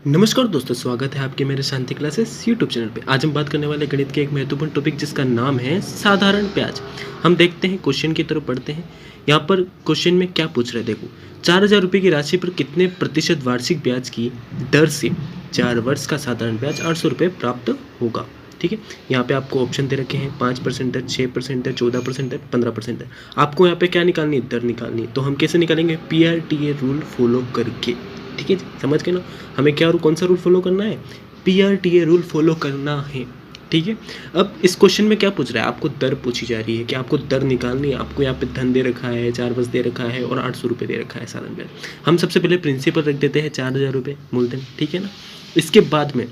नमस्कार दोस्तों, स्वागत है आपके मेरे शांति क्लासेस यूट्यूब चैनल पे। आज हम बात करने वाले गणित के एक महत्वपूर्ण टॉपिक जिसका नाम है साधारण ब्याज। हम देखते हैं क्वेश्चन की तरफ पढ़ते हैं। यहाँ पर क्वेश्चन में क्या पूछ रहे हैं, देखो 4,000 रुपये की राशि पर कितने प्रतिशत वार्षिक ब्याज की दर से 4 वर्ष का साधारण ब्याज 800 रुपये प्राप्त होगा। ठीक है, यहाँ पे आपको ऑप्शन दे रखे हैं 5% दर, 6% दर, 14% दर, 15% दर। आपको यहाँ पे क्या निकालनी है, दर निकालनी है। तो हम कैसे निकालेंगे, PRTA रूल फॉलो करके। ठीक है, समझ गए ना। हमें क्या कौन सा रूल फॉलो करना है, PRTA रूल फॉलो करना है। ठीक है, अब इस क्वेश्चन में क्या पूछ रहा है, आपको दर पूछी जा रही है कि आपको दर निकालनी है। आपको यहाँ पे धन दे रखा है, 4 वर्ष दे रखा है और 800 रुपये दे रखा है साधारण ब्याज। हम सबसे पहले प्रिंसिपल रख देते हैं 4,000 रुपये मूलधन। ठीक है ना, इसके बाद में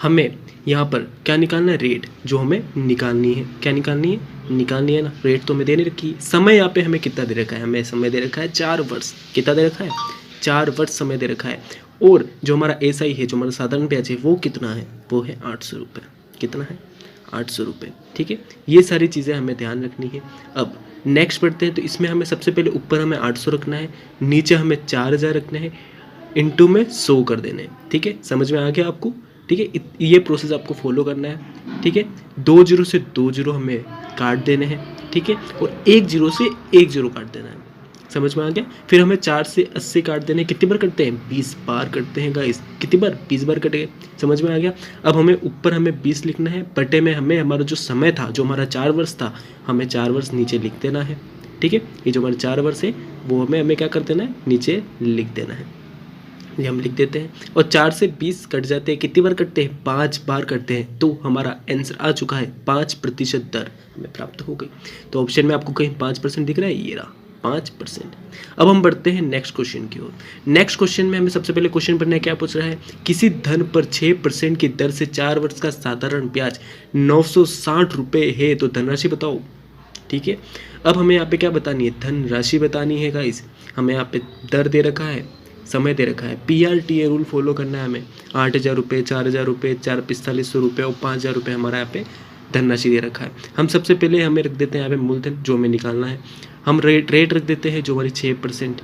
हमें यहाँ पर क्या निकालना है, रेट जो हमें निकालनी है। क्या निकालनी है ना, रेट तो हमें देने रखी है। समय यहाँ पे हमें कितना दे रखा है, हमें समय दे रखा है 4 वर्ष। कितना दे रखा है, 4 वर्ष समय दे रखा है। और जो हमारा SI है, जो हमारा साधारण ब्याज है, वो कितना है, वो है 800 रुपये। कितना है, 800 रुपये। ठीक है, ये सारी चीज़ें हमें ध्यान रखनी है। अब नेक्स्ट पढ़ते हैं। तो इसमें हमें सबसे पहले ऊपर हमें 800 रखना है, नीचे हमें 4,000 रखना है, इंटू में 100 कर देने हैं। ठीक है, समझ में आ गया आपको। ठीक है, ये प्रोसेस आपको फॉलो करना है। ठीक है, 2 जीरो से 2 जीरो हमें काट देने हैं। ठीक है, और 1 जीरो से 1 जीरो काट देना है। समझ में आ गया। फिर हमें 4 से 80 काट देने, कितनी बार करते हैं, 20 बार करते हैं गाइस। कितनी बार, 20 बार कट गए। समझ में आ गया। अब हमें ऊपर हमें 20 लिखना है, बटे में हमें हमारा जो समय था, जो हमारा 4 वर्ष था, हमें 4 वर्ष नीचे लिख देना है। ठीक है, ये जो हमारे 4 वर्ष है वो हमें क्या कर देना है, नीचे लिख देना है। ये हम लिख देते हैं। और 4 से 20 कट जाते हैं, कितनी बार कटते हैं, 5 बार कटते हैं। तो हमारा आंसर आ चुका है 5% दर हमें प्राप्त हो गई। तो ऑप्शन में आपको कहीं 5% दिख रहा है, ये रहा 5%। अब हम बढ़ते हैं नेक्स्ट क्वेश्चन की ओर। नेक्स्ट क्वेश्चन में हमें सबसे पहले क्वेश्चन पढ़ना है, क्या पूछ रहा है, किसी धन पर 6% की दर से 4 वर्ष का साधारण ब्याज 960 रुपये है, तो धनराशि बताओ। ठीक है, अब हमें यहाँ पे क्या बतानी है, धनराशि बतानी है गाइस। हमें यहाँ पे दर दे रखा है, समय दे रखा है, PRTA रूल फॉलो करना है हमें। 8,000 रुपये, 4,000 रुपये, 4,4500 रुपये और 5,000 रुपये हमारा यहाँ पे धनराशि दे रखा है। हम सबसे पहले हमें रख देते हैं यहाँ पे मूलधन, जो हमें निकालना है। हम रेट रख देते हैं, जो हमारी 6%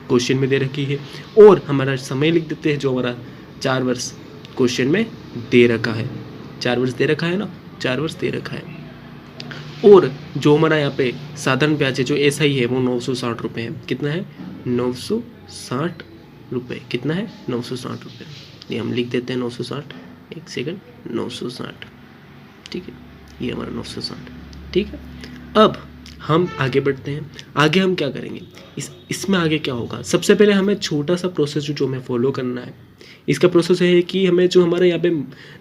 क्वेश्चन में दे रखी है। और हमारा समय लिख देते हैं, जो हमारा 4 वर्ष क्वेश्चन में दे रखा है। 4 वर्ष दे रखा है ना, 4 वर्ष दे रखा है। और जो हमारा यहाँ पे साधारण ब्याज है, जो SI है, वो 960 रुपये है। कितना है, 960 रुपये। कितना है, 960 रुपये। ये हम लिख देते हैं 960, एक सेकंड, 960। ठीक है, ये हमारा 960। ठीक है, अब हम आगे बढ़ते हैं। आगे हम क्या करेंगे, इसमें आगे क्या होगा, सबसे पहले हमें छोटा सा प्रोसेस जो हमें फॉलो करना है। इसका प्रोसेस है कि हमें जो हमारे यहाँ पे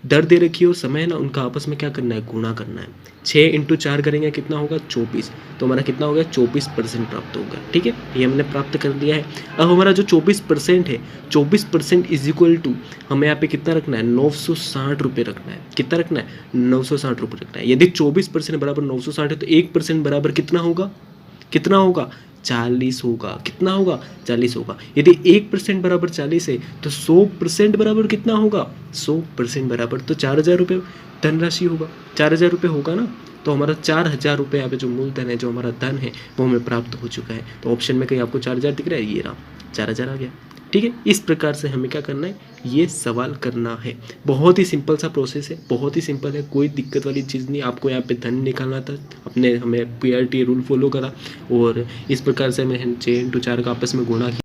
दर दे रखी है और समय है ना, उनका आपस में क्या करना है, गुणा करना है। 6 × 4 करेंगे, कितना होगा, 24। तो हमारा कितना हो गया, 24% प्राप्त होगा। ठीक है, ये हमने प्राप्त कर लिया है। अब हमारा जो 24% है, 24% इज इक्वल टू हमें यहाँ पे कितना रखना है, 960 रुपये रखना है। कितना रखना है, 960 रुपये रखना है। यदि 24% बराबर 960 है, तो 1% बराबर कितना होगा, 40 होगा। कितना होगा, 40 होगा। यदि 1% बराबर 40 है, तो 100% बराबर कितना होगा, 100% बराबर तो 4,000 रुपये धनराशि होगा। 4,000 रुपये होगा ना, तो हमारा 4,000 रुपये यहाँ पे जो मूलधन है, जो हमारा धन है, वो हमें प्राप्त हो चुका है। तो ऑप्शन में कहीं आपको 4,000 दिख रहा है, ये रहा 4,000 आ गया। ठीक है, इस प्रकार से हमें क्या करना है, ये सवाल करना है। बहुत ही सिंपल सा प्रोसेस है, बहुत ही सिंपल है, कोई दिक्कत वाली चीज़ नहीं। आपको यहाँ पे धन निकालना था, हमें PRTA रूल फॉलो करा और इस प्रकार से हमें 6 × 4 का आपस में गुणा किया।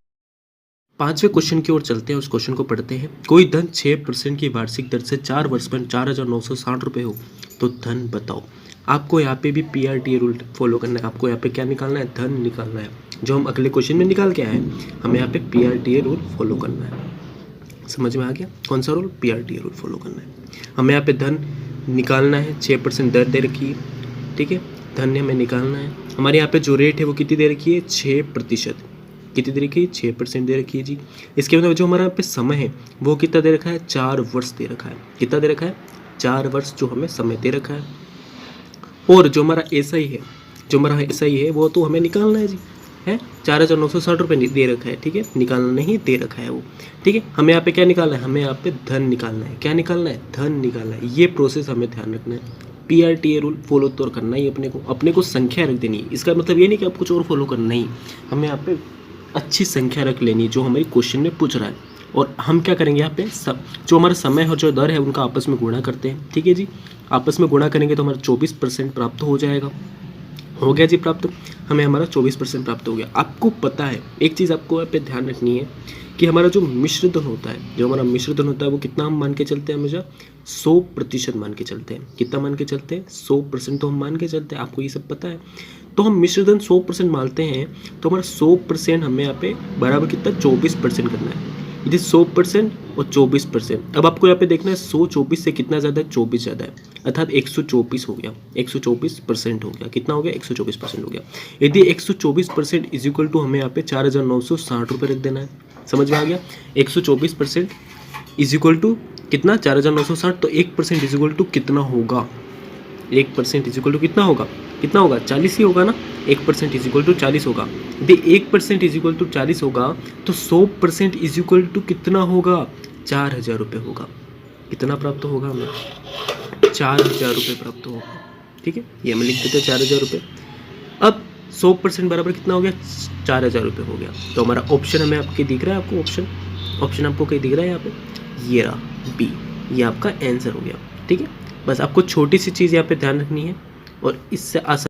5वें क्वेश्चन की ओर चलते हैं, उस क्वेश्चन को पढ़ते हैं। कोई धन 6% की वार्षिक दर से 4 वर्ष में 4,960 रुपये हो, तो धन बताओ। आपको यहाँ पे भी PRTA रूल फॉलो करना है। आपको यहाँ पे क्या निकालना है, धन निकालना है, जो हम अगले क्वेश्चन में निकाल के आए हैं। हमें यहाँ पे PRTA रूल फॉलो करना है। समझ में आ गया, कौन सा रूल, PRTA रूल फॉलो करना है। हमें यहाँ पे धन निकालना है, 6% दर दे रखी है। ठीक है, धन हमें निकालना है। हमारे यहाँ पे जो रेट है वो कितनी दे रखी है, 6%। कितनी दे रखी है, 6% दे रखी है जी। इसके बाद जो हमारा यहाँ पे समय है, वो कितना दे रखा है, 4 वर्ष दे रखा है। कितना दे रखा है, 4 वर्ष जो हमें समय दे रखा है। और जो हमारा SI है, वो तो हमें निकालना है जी, है 4,960 रुपये दे रखा है। ठीक है, निकालना नहीं, दे रखा है वो। ठीक है, हमें यहाँ पे क्या निकालना है, हमें यहाँ पे धन निकालना है। क्या निकालना है, धन निकालना है। ये प्रोसेस हमें ध्यान रखना है। PRTA रूल फॉलो तो करना ही अपने को संख्या रख देनी है। इसका मतलब ये नहीं कि आप कुछ और फॉलो करना, नहीं, हमें यहाँ पे अच्छी संख्या रख लेनी, जो हमारी क्वेश्चन में पूछ रहा है। और हम क्या करेंगे यहाँ पे सब जो हमारा समय और जो दर है उनका आपस में गुणा करते हैं। ठीक है जी, आपस में गुणा करेंगे तो हमारा 24% प्राप्त हो जाएगा। हो गया जी प्राप्त, हमें हमारा 24% प्राप्त हो गया। आपको पता है एक चीज़ आपको यहाँ पे ध्यान रखनी है कि हमारा जो मिश्र धन होता है, जो हमारा मिश्र धन होता है वो कितना हम मान के चलते हैं, हमेशा 100% मान के चलते हैं। कितना मान के चलते हैं? 100% तो हम मान के चलते हैं, आपको ये सब पता है। तो हम मिश्र धन 100% मानते हैं तो हमारा 100% हमें यहाँ पे बराबर कितना 24% करना है। ये 100% और 24%। अब आपको यहाँ पे देखना है 100 24 से कितना ज़्यादा है, 24 ज़्यादा है, अर्थात 124 हो गया, 124% हो गया। कितना हो गया? 124% हो गया। यदि 124% इज इक्वल टू हमें यहाँ पे 4,960 रुपये रख देना है। समझ में आ गया? 124% इज इक्वल टू कितना? 4,960। तो 1% इज इक्वल टू कितना होगा? 1% इज इक्वल टू कितना होगा? कितना होगा? 40 ही होगा ना। 1% इज इक्वल टू 40 होगा। यदि 1% इज इक्वल टू 40 होगा तो 100% इज इक्वल टू कितना होगा? 4,000 रुपये होगा। कितना प्राप्त होगा हमें? 4,000 रुपये प्राप्त होगा। ठीक है, ये हमें लिख देते हैं 4,000 रुपये। अब 100% बराबर कितना हो गया? 4,000 रुपये हो गया। तो हमारा ऑप्शन हमें आपके दिख रहा है, आपको ऑप्शन आपको कहीं दिख रहा है यहाँ पे? ये रहा बी, ये आपका आंसर हो गया। ठीक है, बस आपको छोटी सी चीज़ यहाँ पे ध्यान रखनी है और इससे आसान